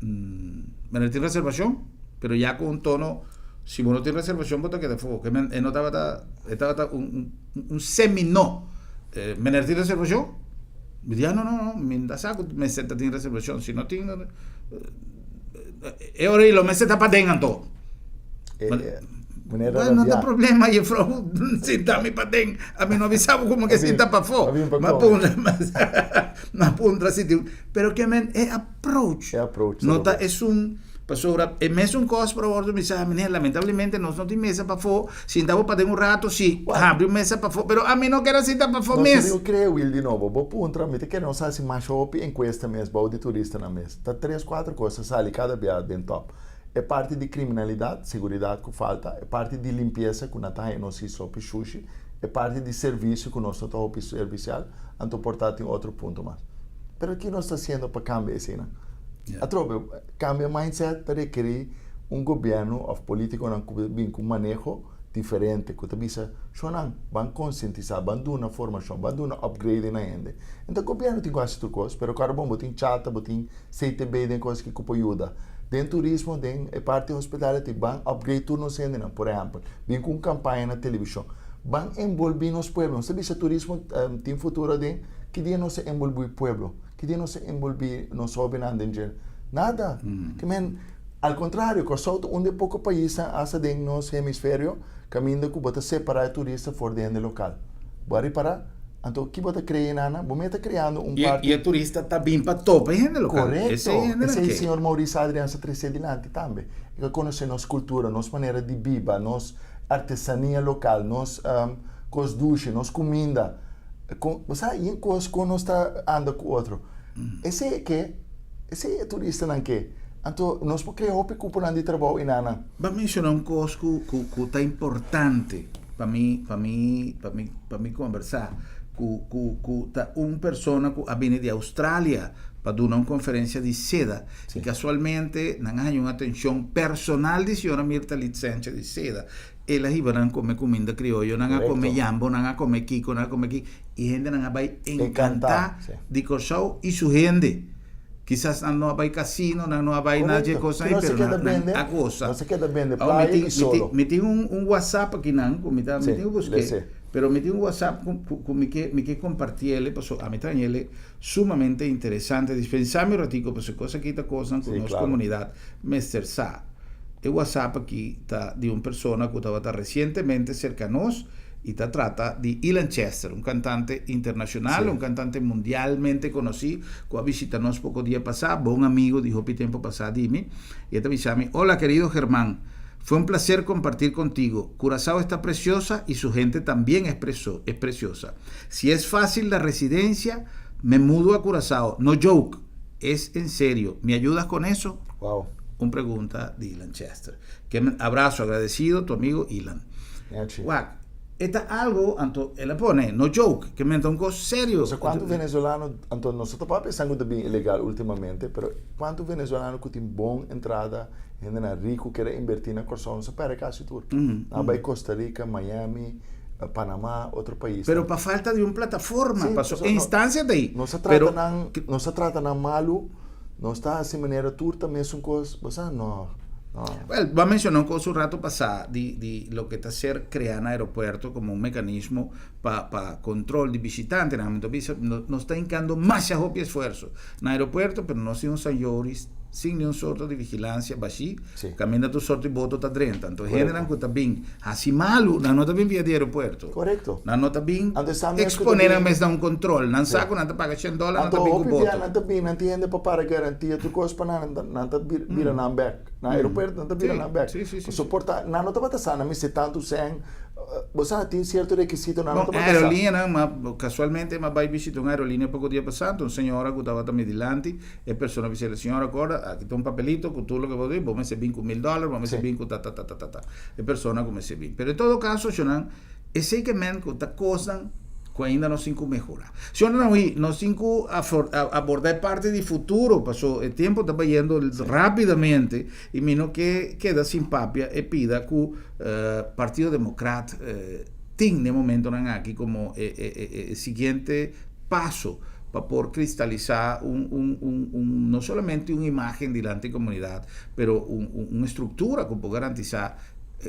Mas tem reservação, pero já com tono. Si vos no tienes reservación, vos te quedas fuego. Que no estaba un semi-no. ¿Me tienes reservación? Me dice, no, me da saco, me senta tiene reservación. Si no tiene... ahora y lo me senta para tengan todo. Bueno, no hay problema, yo fro, sentame para ten. A mí no avisaba como que sienta para fuego. Me apunta, pero que es approach. Nota, es un... Pastora, é mesmo coisa para o outro, lamentavelmente nós não temos mesa para fora, sentamos para ter rato, sim, abre mesa para fora, mas a mim não quero sentar para fora mesmo. Eu creio, Will, de novo, vou puntra, me que não sabe mais op encuesta mesmo, bom de turista na mesa. Tá 3, 4 coisas ali cada dia dentro top. É parte de criminalidade, segurança que falta, é parte de limpeza que não está não se sobe sushi, é parte de serviço que nós não está servicial, então portanto em outro ponto mais. Pero aqui nós está sendo para cambiar assim, né? A tropa cambia mindset para requerir governo ou político com manejo diferente, que também vão conscientizar, vão dar uma formação, vão dar uma upgrade na ende. Então o governo tem quase tudo coisa, mas claro, bom, tem chata, tem CTB, tem coisas que ajuda. Tem turismo, tem parte hospitalar, tem vão upgrade tudo no ende, por exemplo, vem com campanha na televisão. van a envolver los pueblos. ¿Usted dice turismo tiene futuro de que día no se envolver el pueblo? ¿Qué día no se envolver los jóvenes? Nada. Que al contrario, onde pouco países hacen en nos hemisferio, caminando que bota separar el turista fuera de local. Bari para, entonces, ¿qué bota creer nana? Vos me está creando un parte. Y el turista está bien para tope en el local. Correcto. Ese es el señor Mauricio Adrián se trae adelante también. Que conoce nos cultura, nos manera de viva, nos artesanía local, nos cos duche, nos comida. O sea, y en cos con nos está anda con otro. Ese turista não quer. Então, nós podemos criar uma cúpula de trabalho e nada. Vamos mencionar coisa que está importante para mim conversar. Que persona que viene de Austrália para dar uma conferência de seda. Sí. E casualmente, não há uma atenção personal de senhora Mirta licença de seda. Elas iban comer comida criolla, não a comer jambo, não a comer kiko, não a comer kiko. E a gente não vai encantar de coisa e sua gente. Quizás no vai casino, no vai nada de coisa aí, pero a coisa. Não se queda bem de praia e solo. Me tem WhatsApp aqui não, me tem busquei, pero me tem WhatsApp com me que compartir ele, porque a mim também ele sumamente interessante, dispensar-me um ratico, porque coisa aqui tá coisa com nossa comunidade, Mr. Sa. O WhatsApp aqui tá de uma pessoa que estava recentemente cerca de nós, y te trata de Ilan Chester, un cantante internacional, un cantante mundialmente conocido, que ha visitado nos poco día pasado, buen amigo, dijo pi tiempo pasado, dime, y te avisame, hola querido Germán, fue un placer compartir contigo, Curazao está preciosa y su gente también es preciosa, si es fácil la residencia, me mudo a Curazao, no joke, es en serio, ¿me ayudas con eso? Wow. Una pregunta de Ilan Chester, que abrazo, agradecido, tu amigo Ilan. Wow. Está algo, él pone, no joke, que me un cosa serio. O sea, ¿cuántos venezolanos, nosotros estamos pensando que es ilegal últimamente, pero ¿cuántos venezolanos que tienen buena entrada, gente rico, quiere invertir en Curazao, se para casi todo? Va Costa Rica, Miami, Panamá, otro país. Pero para falta de una plataforma, pasó instancias de ahí. No se trata nada malo, no está así manera turta, me es un cosa, o sea, no. Well, va a mencionar un rato pasado de lo que está hacer crear en aeropuerto como un mecanismo para control de visitantes. No está indicando más esfuerzo en aeropuerto, pero no sin un señores, sin ningún sorto de vigilancia, así, camina tu sorto y voto está 30. Entonces, generan que está bien, así malo, no está bien vía de aeropuerto. Correcto. No está bien exponer a mes da un control, no saco, no te paga $100, no está bien con voto. No está bien, no entiende para garantia, tu cosa para no está bien na back. Na aeropuerto não está virando na back. Suporta, não está batendo, mas se tanto sem, você tem certo requisito, não está batendo. Aerolínea, casualmente, mas vai visitar uma aerolínea pouco dia passado, uma senhora que estava também delante, e a pessoa disse, senhora, agora, aqui tem um papelito, com tudo o que vou dizer, vamos receber com $1,000, vamos receber com ta. E a pessoa como receber. Pero em todo caso, Jonan, esse que men que está coisa que ainda não se melhora. Se eu não se abordar parte de futuro, passou o tempo está indo rapidamente e mino que queda sem papia e pida que o Partido Democrata tem no momento aqui como seguinte passo para poder cristalizar no solamente una imagen delante de la comunidad, pero una estructura que pueda garantizar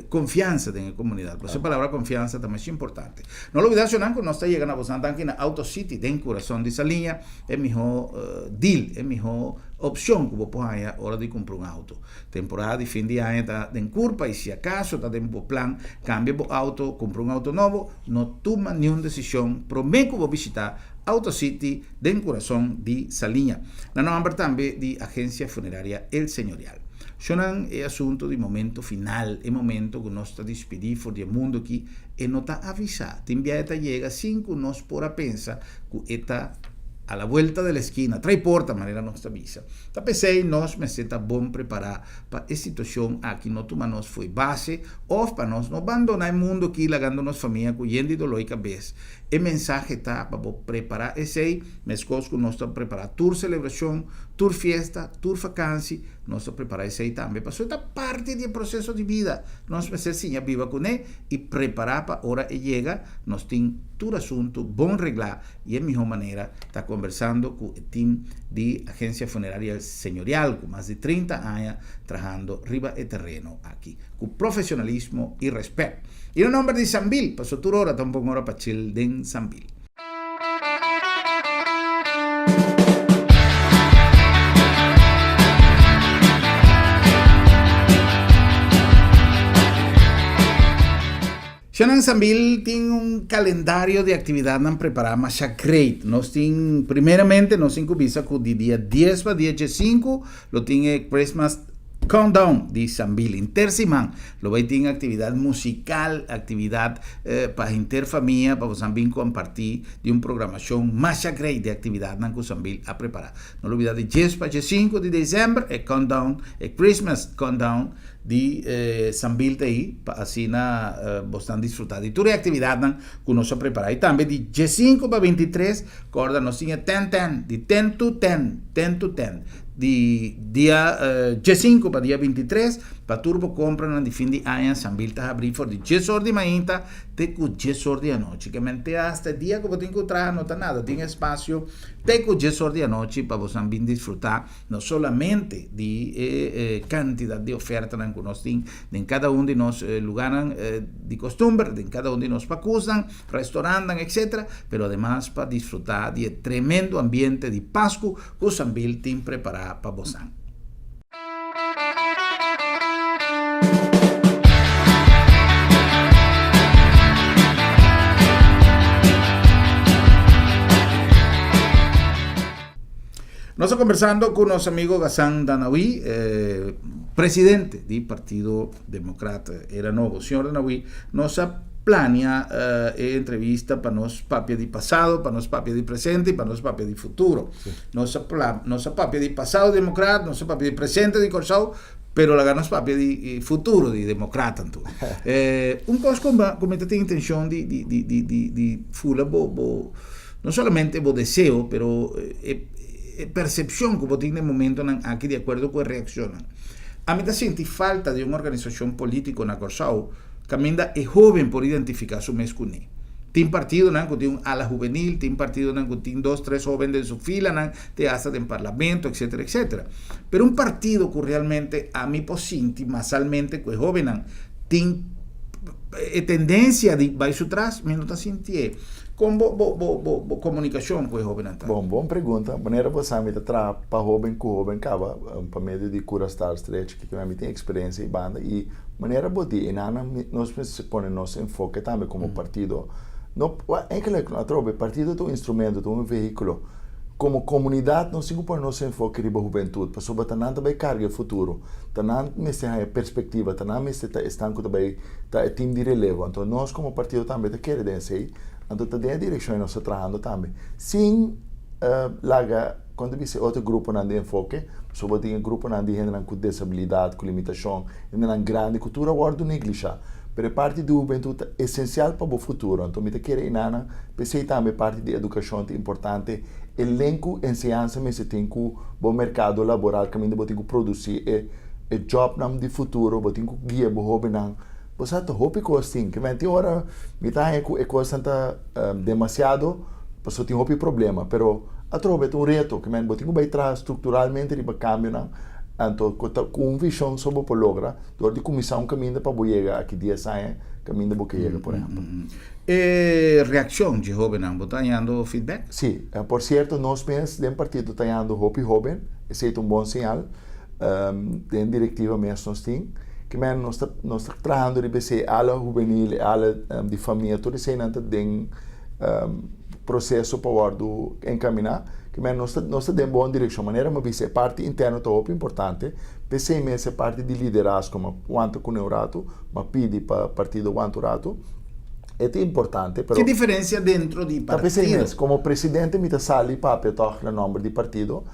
confianza en la comunidad. Por esa palabra confianza también es importante. No lo olvides, que no está llegando a Boston, en Auto City, en corazón de esa línea, es mejor deal, es mejor opción que vos puedes a hora de comprar un auto. Temporada de fin de año está en curva y si acaso está en plan, cambia el auto, compra un auto nuevo, no toma ni una decisión, prometo que vos visitar Auto City, en corazón de esa línea. La nombre también de Agencia Funeraria El Señorial. Xonan é assunto de momento final, é momento que nós está despedindo do mundo aqui e não está avisado. Também está chega assim que nós por a pensa que está a la vuelta de la esquina, trae porta maneira nós avisa. Tá pensei nós me está bom preparar para essa situação aqui no toma nós foi base ou para nós não abandonar o mundo aqui lagando nos família com yendo dolor e cabeça e mensaje está para preparar esse mês que nós estamos preparar tour celebração, tour festa, tour vacância, nós estamos preparar esse também, para isso é parte do processo de vida, nós precisamos sim viver com ele e preparar para a hora que chega, nós temos todo assunto bom reglar e a melhor maneira está conversando com o time de agência funerária senhorial com mais de 30 anos trabalhando riba e terreno aqui, com profissionalismo e respeito. E no nome di Sambil, passo toda ora, tampoco ora para chill den Sambil. Shannon Sambil tem calendário de atividade não preparado, mas já great. Nós tem, primeiramente, nós incubisa com o dia 10 para dia 5, lo tem Christmas Countdown de Sambil. Em terceira lo vai ter atividade musical, atividade para interfamília, para você compartir de uma programação mais great de atividade que o Sambil a preparar. Não olvidar de 10 para 5 de dezembro, é Countdown, é Christmas Countdown de Sambil aí, para assim você disfrutar de toda a atividade que nós preparamos. E também de 15 para 23, corda nós temos 10-10, de 10 to 10, de dia 15 para dia 23, para turbo compra de fim de ano, Sambil está abrindo de 10 horas de manhã até 10 horas da noite, que mente hasta dia que você tem que entrar, não está nada, tem espaço, até 10 horas da noite para você disfrutar, não somente de quantidade de oferta que nós temos em cada um de nós lugares de costume, em cada um de nós pacusas, restaurantes, etc., mas además para disfrutar de tremendo ambiente de Páscoa que o Sambil tem preparado para você. Nós estamos conversando com nosso amigo Ghassan Danaoui, presidente do Partido Democrata, era novo. Senhor Danaoui, nossa planea entrevista para nós papel de passado, para nós papel de presente e para nós papel de futuro. Sí. Nossa papel de passado democrata, nosso papel de presente de Corsau, pero la ganas papel de futuro de democrata. Coisa como tem intenção de fula, não somente o desejo, pero percepção que você tem no momento aqui de acordo com a reação. A mim senti falta de uma organização política na Corsau que ainda é jovem por identificar seu mês com ele. Tem partido que tem ala juvenil, tem partido que tem 2, 3 jovens em sua fila, tem hasta em parlamento, etc, etc. Pero um partido que realmente a mim sinto masalmente que é jovem, tem tendência de vai atrás, mas não está sentindo. Como comunicação com o jovem? Bom pergunta. Maneira você me tra para jovem com jovem cava para meio de cura estar stretch que também tem experiência e banda e maneira boti e nana nós põe nosso enfoque também como partido. No é que a trobe partido é um instrumento, um veículo. Como comunidade nós temos por nosso enfoque de juventude, para sobre tanto também carga futuro, tanto nessa perspectiva, tanto nesse estanco também tá time de relevo. Então nós como partido também queremos aí. Então, tem a direção nós trabalhando também. Sim, laga, quando você outro grupo não de enfoque, sobre tem um grupo não de gente com disabilidade, com limitação, e não grande cultura, guardo negligenciar. Mas parte do juventude é essencial para o futuro. Então, me querer nana, pensei também parte da educação é importante. Elenco, ensinança, mas você tem que o mercado laboral que ainda tem que produzir é job não de futuro, você tem que guiar o jovem não. Você está hopi costing, que vem hora me tá é coisa demasiado, você tem hopi problema, pero a trova é um reto que vem botinho vai trás estruturalmente de cambio não, então com visão sobre o logra, dor de comissão caminho para chegar aqui dia sai caminho para chegar por exemplo. Reação de jovem não, está dando feedback? Sim, por certo nós pensamos de partido está dando hopi jovem, esse é um bom sinal, de diretiva mesmo nós tem. Que nós estamos trabalhando de BC, ala juvenil, ala de família, tudo isso ainda tem processo para encaminhar, que nós estamos em boa direção. Maneira uma BC, parte interna é muito importante, BC é parte de liderazgo, como quanto com o rato, mas pede para partido quanto rato, é importante. Que diferença dentro do partido? Como presidente, me sali para o nome do partido,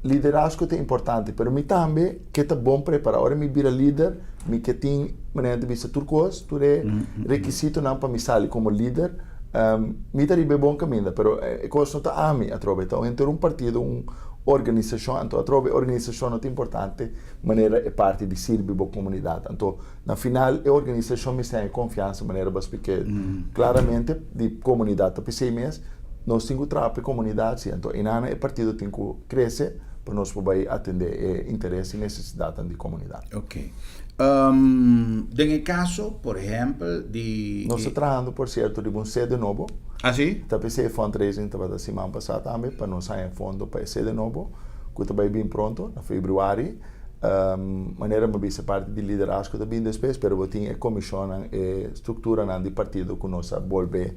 liderazgo é importante, mas me também que é bom preparar. Ora me vira líder, me que tem maneira de vista turcos, tu é requisito não para me sair como líder mi sarebbe buon cammino, però questo non a me a trovare, entro un partito, un'organizzazione, a trovare organizzazione importante, maniera è parte di servire la comunità, tanto na final è organizzazione mi sta in confianza, maniera perché chiaramente di comunità per 6 mesi, non stiamo troppe comunità, tanto in anno il partito tiene cresce, per noi poter attendere interessi e necessità di comunità. Ok. Nel caso, per esempio, di... Noi stiamo trattando, per certo, di un sede nuovo. Ah sì? Da PC fundraising la settimana passata anche per non sai in fondo per sede nuovo, che è ben pronto, a febbraio. Maniera mi bisa parte di liderazgo da ben spesso, per voting e commissione e struttura di partito che noi volve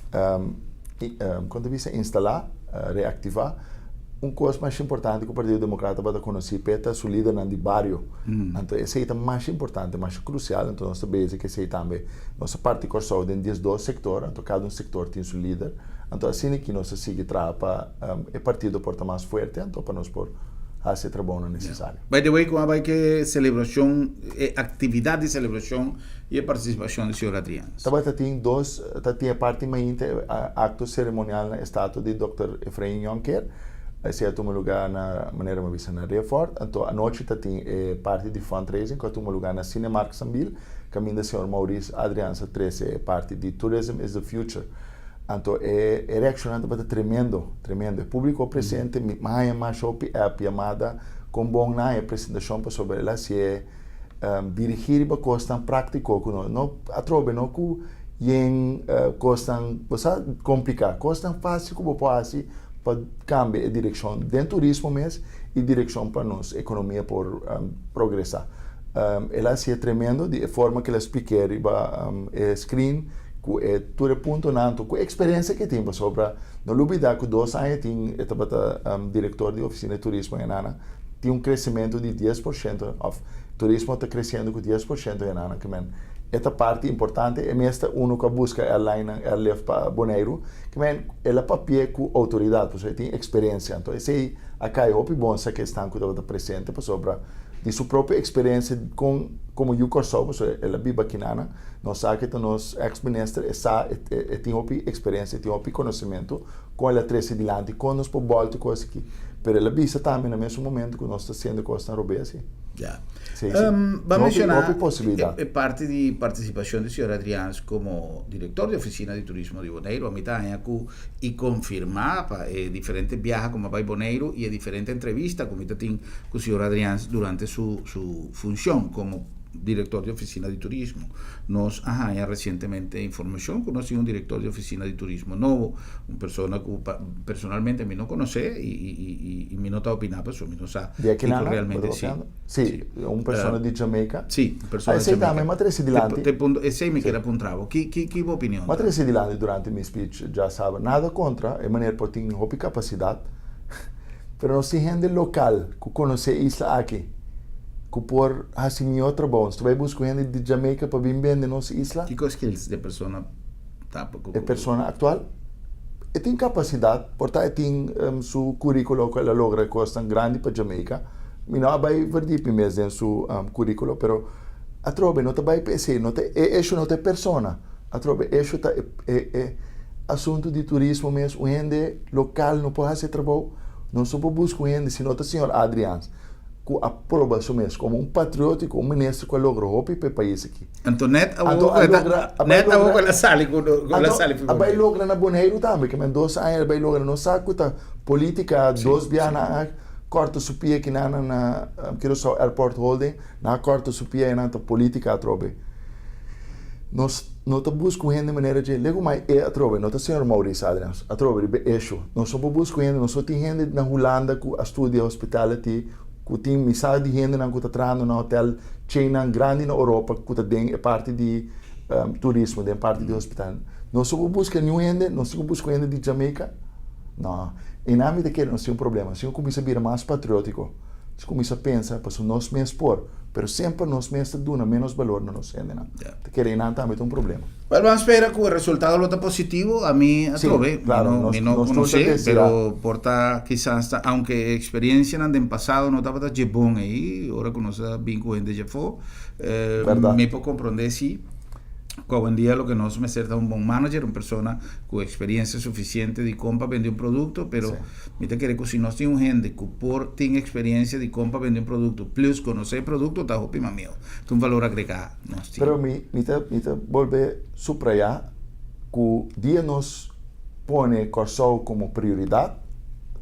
quando bisa installare, reattivare. Un coisa mais importante que o Partido Democrata vai conhecer peta su líder na de barrio. Então esse é mais importante, mais crucial. Então nós sabemos que esse também nossa parte corso dentro desses dois setores. Então cada setor tem seu líder. Então assim que nós sigue trapa o partido porta mais forte. Então para nós por fazer trabalho necessário. By the way, como vai que celebração, atividade de celebração e a participação do senhor Adriano? Também tem dois, tem a parte mais acto cerimonial na estátua de Dr. Efraim Jonker. Esse é um lugar na maneira uma vista na Refort. Então a noite tem parte de fundraising, que é um lugar na Cinemark Sambil. Caminho do senhor Maurício Adriano 13 é parte de Tourism is the Future. Então é reacionando para tremendo. O público presente mais shopping app chamada com bom na apresentação para sobre ela se é dirigir para costa prático que não atrobe não que em costa você complicar costa fácil como pode para cambiar a direção dentro do turismo mesmo e direção para nós economia por progressar. Ela se é tremendo de forma que ela explica screen com todo ponto nanto com a experiência que tem sobre não dúvida que 2 anos tem diretor de oficina de turismo em Ana tem crescimento de 10% of turismo está crescendo com 10% em Ana que esta parte importante é mesmo uno que busca airline para Bonaire que ela papel com autoridade porque tem experiência então esse acá é o bom essa questão que está presente para sobre de sua própria experiência com como eu corso ela vive aqui na nós sabe que nós ex-ministro tem experiência tem conhecimento com ela trece dilante com nós por volta coisa que mas ela visa também no mesmo momento que nós está sendo costa europeia assim. Ya. Sí, Va a mencionar parte de participación del señor Adrián como director de oficina de turismo de Bonaire a mitad de año y confirmar diferentes viajes como va a Bonaire y diferentes entrevistas como tiene con el señor Adrián durante su función como director de oficina de turismo. Nos ya recientemente información conocí un director de oficina de turismo nuevo, una persona que personalmente me no conoce y me no está opinando, pero me no sabe realmente sí. Sì, una persona di Giamaica. Sì, una persona di Giamaica. Ma tre sedilante. E sei mi che era puntravo. Chi opinione? Ma tre sedilante durante il mio speech già sa, nada contra, in maniera potin hopi capacidad, però non si gente local che conosce isla aqui. Que por assim outro bom, tu vai buscando de Jamaica para vir bem de nossa isla. Que skills de persona de persona atual e tem capacidade, portanto tem seu currículo que ela logra coisa grande para Jamaica. Mi não vai verdir mesmo em seu currículo, pero a trobe não te vai pensar, não te isso não te persona. A trobe isso é assunto de turismo mesmo, o gente local não pode fazer trabalho, não só para buscar o gente, senão o senhor Adrián. Que aprova isso mesmo como patriótico, ministro que logrou roupa para o país aqui. Antoinette, a sali com a sali. Vai logra na Bonaire também, que men 2 anos vai logra no saco da política, 2 bianas corta supia que na quero só airport holding, na corta supia na política a trobe. Nós não te buscamos de maneira de lego mais a trobe, não te senhor Maurício Adrián, a trobe é isso. Nós só buscamos nós só tem gente na Holanda que estuda hospitality que tem missão de gente que está trabalhando no hotel China grande na Europa que tem parte de turismo, tem parte de hospital. Nós só buscamos gente, nós só buscamos gente de Jamaica. Não, em nome de que não tem um problema. Se eu começar a vir mais patriótico, se começar a pensar, para nós mesmos por, mas sempre nós mesmos dão menos valor na nossa gente. Que em nada também tem um problema. Well, vamos a esperar que el resultado lo está positivo. A mí, sí, claro, no conocí, pero porta quizás, aunque experiencia en el pasado no estaba tan bom ahí, ahora conoce bien con gente ya fue, me puedo comprender sí. Hoy en día lo que nos necesita un buen manager, una persona con experiencia suficiente de compra vender un producto, pero me te quiere que si no tiene un gente que por tiene experiencia de compra vender un producto, plus conocer el producto, está opima mío, es un valor agregado. Pero me te vuelve subrayar que día nos pone Corsol como prioridad,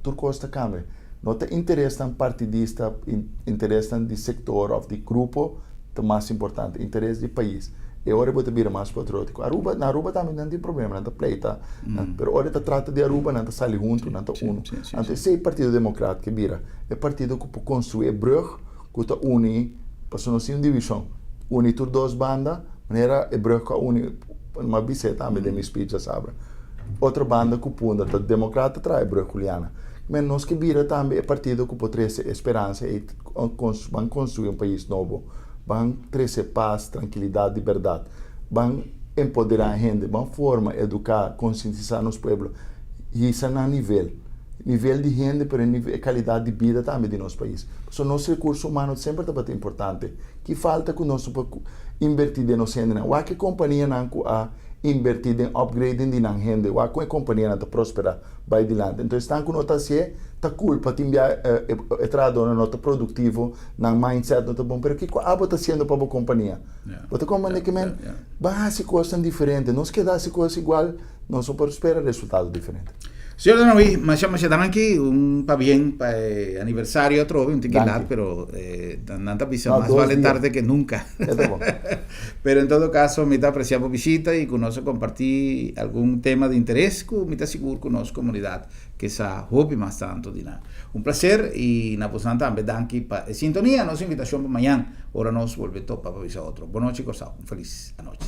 tu costa cambia. No te interesan partidista, interesan de sector o de grupo, o mais importante, interesse do país. E agora você vira mais patriótico. Na Aruba também não tem problema, não tem pleita. Mas agora você trata de Aruba, não sai junto, não tem uno. Então, esse é o Partido Democrático que vira. É o partido que construir brug, que está une, para não ser uma divisão. Une por duas bandas, maneira é brug que une, uma biceta também de minha speech, sabe? Outra banda que punda, a democrata traz brug Juliana. Mas nós que vira também é partido que pode trazer esperança e vão construir um país novo. Vão trazer paz, tranquilidade, liberdade. Vão empoderar a gente, vão formar, educar, conscientizar nos pueblos. E isso é no nível de gente, mas nível qualidade de vida também de nosso país. So, nosso recurso humano sempre está muito importante. Que falta que nós invertir em nossa gente. O que a companhia não a invertir em upgrading de nossa gente, o que a companhia não prospera vai adiante. Então, está com nota se tá culpa de enviar entrada na nota produtivo, na mindset nota bom, pero que está sendo para a companhia. Outra companhia que básicos são diferentes, não se queda coisas igual, não só prospera resultado diferente. Signor Danovi, ma siamo anche un pavien anniversario a Trovi, un tiquilar, pero tanta visión, más vale tarde que nunca. Pero en todo caso, me apreciamos visita y conoce compartir algún tema de interés, que me está seguro con nuestra comunidad que sa hopi más tanto di na. Un placer y na postan también danki pa sintonía, nos invitación para mañana. Ahora nos vuelve topa para avisar otro. Buenas noches, Corsao. Un feliz noche.